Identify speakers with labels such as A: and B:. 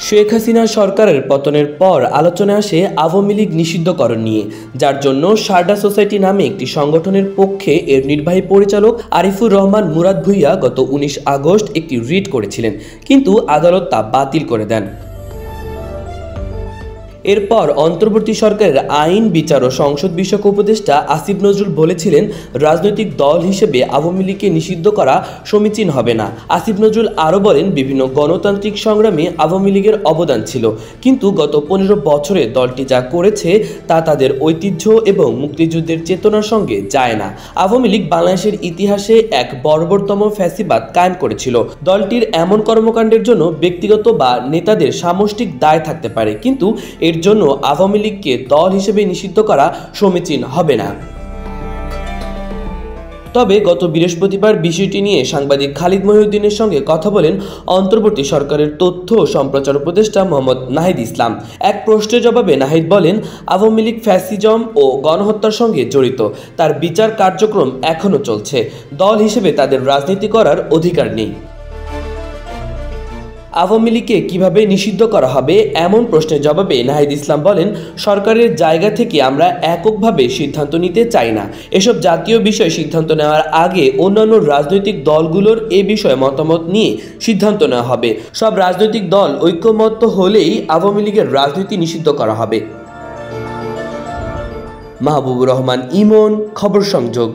A: শেখ হাসিনা সরকারের পতনের পর আলোচনায় আসে আওয়ামী লীগ নিষিদ্ধকরণ নিয়ে, যার জন্য সারদা সোসাইটি নামে একটি সংগঠনের পক্ষে এর নির্বাহী পরিচালক আরিফুর রহমান মুরাদ ভূঁইয়া গত 19 আগস্ট একটি রিট করেছিলেন, কিন্তু আদালত তা বাতিল করে দেন। এরপর অন্তর্বর্তী সরকারের আইন, বিচার ও সংসদ বিষয়ক উপদেষ্টা আসিফ নজরুল বলেছিলেন, রাজনৈতিক দল হিসেবে আওয়ামী লীগকে নিষিদ্ধ করা সমীচীন হবে না। আসিফ নজরুল আরও বলেন, বিভিন্ন গণতান্ত্রিক সংগ্রামে আওয়ামী লীগের অবদান ছিল, কিন্তু গত 15 বছরে দলটি যা করেছে তা তাদের ঐতিহ্য এবং মুক্তিযুদ্ধের চেতনার সঙ্গে যায় না। আওয়ামী লীগ বাংলাদেশের ইতিহাসে এক বর্বরতম ফ্যাসিবাদ কায়েম করেছিল। দলটির এমন কর্মকাণ্ডের জন্য ব্যক্তিগত বা নেতাদের সামষ্টিক দায় থাকতে পারে, কিন্তু এর জন্য আওয়ামী লীগকে দল হিসেবে নিষিদ্ধ করা সমীচীন হবে না। তবে গত বৃহস্পতিবার বিষয়টি নিয়ে সাংবাদিক খালিদ মহিউদ্দিনের সঙ্গে কথা বলেন অন্তর্বর্তী সরকারের তথ্য ও সম্প্রচার উপদেষ্টা মোহাম্মদ নাহিদ ইসলাম। এক প্রশ্নের জবাবে নাহিদ বলেন, আওয়ামী লীগ ফ্যাসিজম ও গণহত্যার সঙ্গে জড়িত, তার বিচার কার্যক্রম এখনও চলছে। দল হিসেবে তাদের রাজনীতি করার অধিকার নেই। আওয়ামী লীগকে কীভাবে নিষিদ্ধ করা হবে এমন প্রশ্নের জবাবে নাহিদ ইসলাম বলেন, সরকারের জায়গা থেকে আমরা এককভাবে সিদ্ধান্ত নিতে চাই না। এসব জাতীয় বিষয়ে সিদ্ধান্ত নেওয়ার আগে অন্যান্য রাজনৈতিক দলগুলোর এ বিষয়ে মতামত নিয়ে সিদ্ধান্ত নেওয়া হবে। সব রাজনৈতিক দল ঐক্যমত্য হলেই আওয়ামী লীগের রাজনীতি নিষিদ্ধ করা হবে। মাহবুবুর রহমান ইমন, খবর সংযোগ।